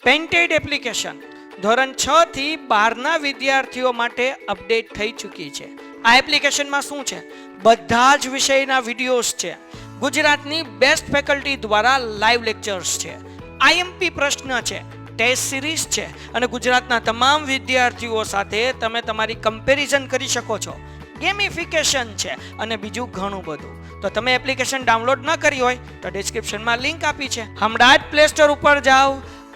Painted application ધોરણ 6 થી 12ના વિદ્યાર્થીઓ માટે અપડેટ થઈ ચૂકી છે. આ એપ્લિકેશનમાં શું છે? બધા જ વિષયના વિડીયોઝ છે. ગુજરાતની બેસ્ટ ફેકલ્ટી દ્વારા લાઈવ લેક્ચર્સ છે. આઈએમપી પ્રશ્ન છે, ટેસ્ટ સિરીઝ છે અને ગુજરાતના તમામ વિદ્યાર્થીઓ સાથે તમે તમારી કમ્પેરિઝન કરી શકો છો. ગેમિફિકેશન છે અને બીજું ઘણું બધું. તો તમે એપ્લિકેશન ડાઉનલોડ ન કરી હોય તો ડિસ્ક્રિપ્શનમાં લિંક આપી છે. હમણાં જ પ્લે સ્ટોર ઉપર જાઓ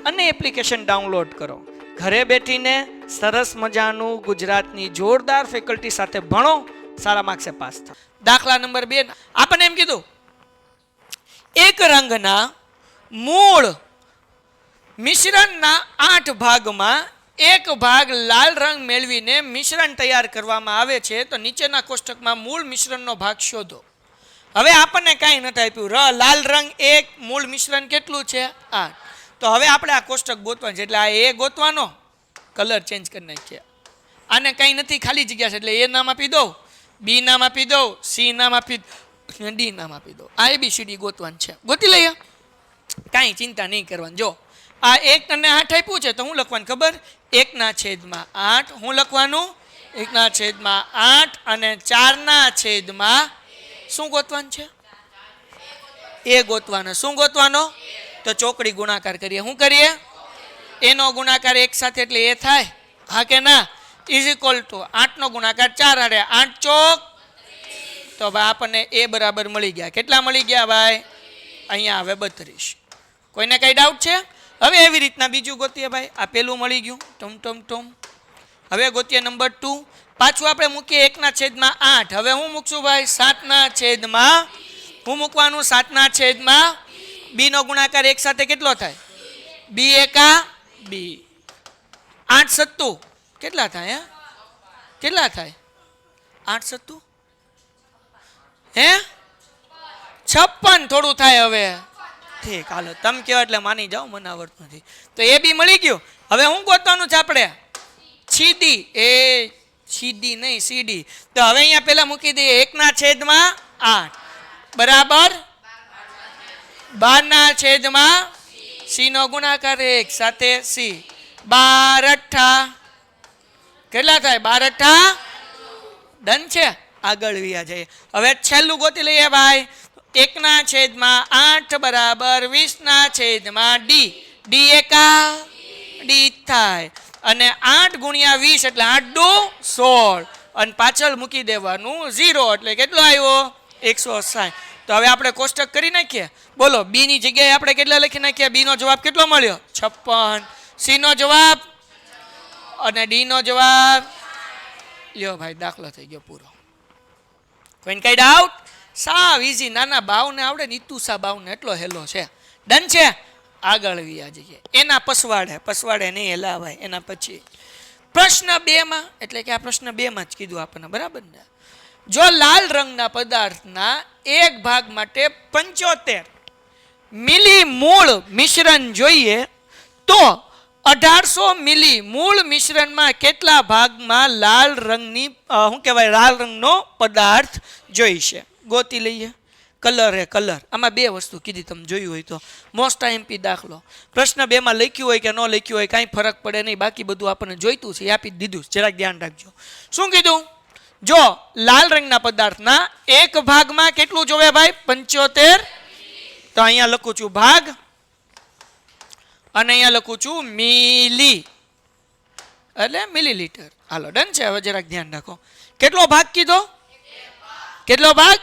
અને એપ્લિકેશન ડાઉનલોડ કરો. ઘરે બેઠીને સરસ મજાનું ગુજરાતની જોરદાર ફેકલ્ટી સાથે ભણો, સારા માર્ક્સે પાસ થાઓ. દાખલા નંબર 2 આપણને એમ કીધું, એક રંગના મૂળ મિશ્રણના 8 ભાગમાં એક ભાગ લાલ રંગ મેળવીને મિશ્રણ તૈયાર કરવામાં આવે છે. તો નીચેના કોષ્ટકમાં મૂળ મિશ્રણનો ભાગ શોધો. હવે આપણને કાંઈ નથી આપ્યું. લાલ રંગ એક, મૂળ મિશ્રણ કેટલું છે? 8. તો હવે આપણે આ કોષ્ટક ગોતવાનું છે, એટલે આ એ ગોતવાનો, કલર ચેન્જ કરી નાખીએ. આને કંઈ નથી, ખાલી જગ્યા છે, એટલે એ નામ આપી દો, બી નામ આપી દો, સી નામ આપી દો, ડી નામ આપી દો. આ ABCD ગોતવાનું છે, ગોતી લઈએ, કાંઈ ચિંતા નહીં કરવાની. જો આ 1 અને 8 આપ્યું છે તો હું લખવાનું ખબર? 1/8. હું લખવાનું 1/8 અને 4/8 શું ગોતવાનું છે? એ ગોતવાનો. શું ગોતવાનો? તો ચોકડી ગુણાકાર કરીએ. શું કરીએ? એનો ગુણાકાર 1 સાથે એટલે એ થાય, હા કે ના? ઇઝ ઇક્વલ ટુ 8 નો ગુણાકાર 4 અરે 8 ચોક. તો ભાઈ આપણને એ બરાબર મળી ગયા. કેટલા મળી ગયા ભાઈ? અહીંયા આવે 32. કોઈને કઈ ડાઉટ છે? હવે એવી રીતના બીજું ગોતીએ ભાઈ. આ પેલું મળી ગયું, ટમ. હવે ગોતીએ નંબર 2. પાછું આપણે મૂકીએ 1/8. હવે હું મૂકશું ભાઈ 7/. હું મૂકવાનું 7/. બી નો ગુણાકાર 1 સાથે કેટલો થાય? બી એકા બી. 8 સત્તુ કેટલા થાય? કેટલા થાય? 8 સત્તુ હે 56. થોડું થાય હવે. ઠીક, હાલો તમે કહો એટલે માની જાઓ, મને આવડતું નથી. તો એ બી મળી ગયું. હવે હું ગોતવાનું છે આપણે સીડી. એ સીડી નહીં, સીડી. તો હવે અહીંયા પેલા મૂકી દઈએ 1/8 બરાબર 12/. સી નો ગુણાકાર 1 સાથે સી. 12 કેટલા થાય? 12 ડન છે. આગળ વ્યા જઈએ. હવે છેલ્લું ગોતી લઈએ ભાઈ. 1/8 બરાબર 20/. ડી એકા ડી થાય અને 8 ગુણ્યા 20 એટલે 8 દુ 16 અને પાછળ મૂકી દેવાનું 0 એટલે કેટલો આવ્યો? 160. તો હવે આપણે કોષ્ટક કરી નાખીએ. બોલો, બી ની જગ્યાએ આપણે કેટલા લખી નાખીએ? બી નો જવાબ કેટલો મળ્યો? 56. સી નો જવાબ અને ડી નો જવાબ લ્યો ભાઈ, દાખલો થઈ ગયો પૂરો. કોઈને કઈ ડાઉટ? સાવ ઈઝી. નાના બાવને આવડે ને, ઇતુસા બાવને એટલો હેલો છે. ડન છે. આગળ વ્યા જઈએ. એના પસવાડે નહીં હેલા ભાઈ. એના પછી પ્રશ્ન 2 માં, એટલે કે આ પ્રશ્ન 2 માં જ કીધું આપણને, બરાબર ને? જો લાલ રંગના પદાર્થના એક ભાગ માટે 75 મિલી મૂળ મિશ્રણ જોઈએ તો 1800 મિલી મૂળ મિશ્રણમાં કેટલા ભાગમાં લાલ રંગની શું કહેવાય, લાલ રંગનો પદાર્થ જોઈશે? ગોતી લઈએ. કલર હે કલર. આમાં 2 વસ્તુ કીધી, તમે જોયું હોય તો. મોસ્ટ આઈએમપી દાખલો. પ્રશ્ન 2 માં લખ્યું હોય કે ન લખ્યું હોય કાંઈ ફરક પડે નહીં. બાકી બધું આપણને જોઈતું છે એ આપી દીધું. જરાક ધ્યાન રાખજો. શું કીધું? જો લાલ રંગના પદાર્થના એક ભાગમાં કેટલું જોવે ભાઈ? 75. તો અહીંયા લખું છું ભાગ અને અહીંયા લખું છું મિલી, એટલે મિલીલીટર. હાલો ડન છે. હવે જરાક ધ્યાન રાખો. કેટલો ભાગ કીધો? કેટલો ભાગ?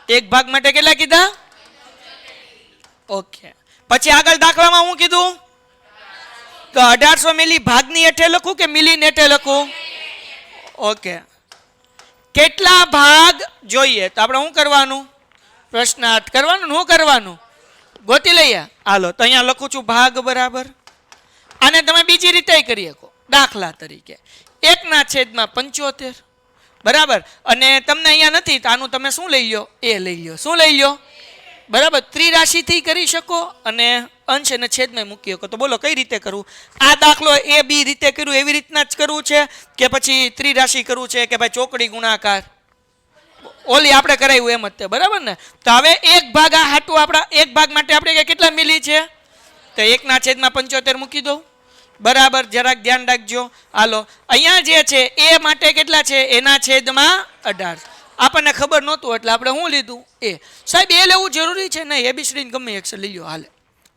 એક ભાગ માટે કેટલા કીધા? ઓકે. પછી આગળ દાખલામાં હું કીધું? તો 1800 મિલી ભાગની હેઠે લખું કે મિલી હેઠે લખું? ઓકે. કેટલા ભાગ જોઈએ? તો આપણે શું કરવાનું? પ્રશ્નાર્થ કરવાનું. શું કરવાનું? ગોતી લઈએ. હાલો, તો અહીંયા લખું છું ભાગ બરાબર. આને તમે બીજી રીતે કરી શકો. દાખલા તરીકે 1/75 બરાબર. અને તમને અહીંયા નથી તો આનું તમે શું લઈ લો? એ લઈ લો. શું લઈ લો? બરાબર. ત્રિરાશિથી કરી શકો અને અંશ અને છેદમાં મૂકી શકો. તો બોલો કઈ રીતે કરવું? આ દાખલો એ બી રીતે કર્યું એવી રીતના જ કરવું છે કે પછી ત્રિરાશિ કરવું છે કે ભાઈ ચોકડી ગુણાકાર? ઓલી આપણે કરાવ્યું એમ જ તે, બરાબર ને? તો હવે એક ભાગ આ હાટું આપણા એક ભાગ માટે આપણે કેટલા મિલી છે? તો તો 1/75 મૂકી દઉં બરાબર. જરાક ધ્યાન રાખજો. હાલો અહીંયા જે છે એ માટે કેટલા છે? એના છેદમાં 18. આપણને ખબર નહોતું એટલે આપણે શું લીધું? એ. સાહેબ એ લેવું જરૂરી છે? નહીં, એબીસીડી ગમે એક લઈ લો હાલે.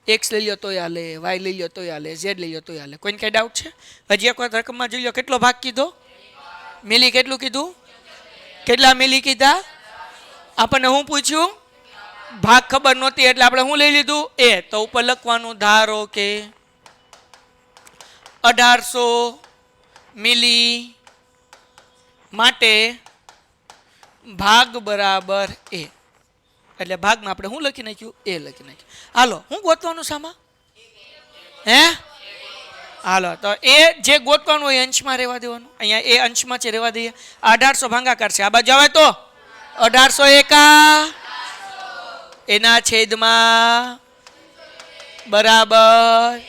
એક્સ લઈ લો તોય હાલે, વાય લઈ લો તોય હાલે, ઝેડ લઈ લો તોય હાલે. કોઈને કઈ ડાઉટ છે? હજી એક વખત રકમમાં જોઈ લો. કેટલો ભાગ કીધો? મિલી કેટલું કીધું? કેટલા મિલી કીધા? આપણને શું પૂછ્યું? ભાગ ખબર નહોતી એટલે આપણે શું લઈ લીધું? એ. તો ઉપર લખવાનું ધારો કે 1800 મિલી માટે ભાગ બરાબર એ. એટલે ભાગમાં આપણે શું લખી નાખ્યું? એ લખી નાખ્યું. હાલો શું ગોતવાનું સામા? હે? હાલો તો એ જે ગોતવાનું હોય અંશમાં રહેવા દેવાનું. અહીંયા એ અંશમાં છે રહેવા દઈએ. 1800 ભાગાકાર છે, આ બાજુ આવે તો 1800 એકા એના છેદમાં બરાબર.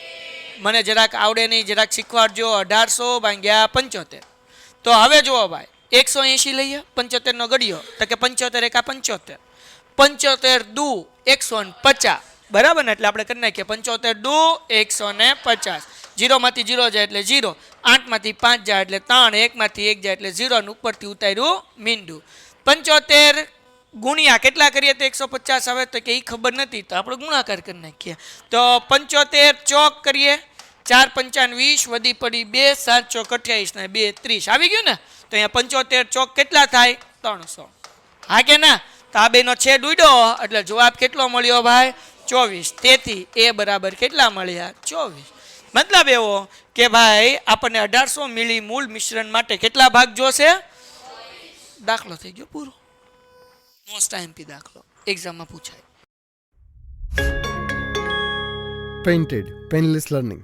મને જરાક આવડે નહીં, જરાક શીખવાડજો. 1800 ભાગ્યા 75. તો હવે જુઓ ભાઈ 180 લઈએ, 75 નો ગળ્યો તો કે 75 એકા 75, 75 દુ 150 બરાબર ને. એટલે આપણે કરી નાખીએ 75 દુ 150. 0 માંથી 0 જાય એટલે 0, 8 માંથી 5 જાય એટલે 3, 1 માંથી 1 જાય એટલે 0 ને ઉપરથી ઉતાર્યું મીંડું. 75 ગુણ્યા કેટલા કરીએ તો 150 આવે તો કે એ ખબર નથી તો આપણે ગુણાકાર કરી નાખીએ. તો 75 ચોક કરીએ, 4 પંચાન 20 વધી પડી 2, 7 ચોક 28 ને 2 30 આવી ગયું ને. તો અહીંયા 75 ચોક કેટલા થાય? 300. હા કે ના? તો આ બેનો છેદ ઉડ્યો એટલે જવાબ કેટલો મળ્યો ભાઈ? 24. તેથી એ બરાબર કેટલા મળ્યા? 24. મતલબ એવો કે ભાઈ આપણને 1800 મિલી મૂળ મિશ્રણ માટે કેટલા ભાગ જોશે? દાખલો થઈ ગયો પૂરો. મોસ્ટ આઈએમપી દાખલો એક્ઝામમાં પૂછાય. Painted Painless Learning.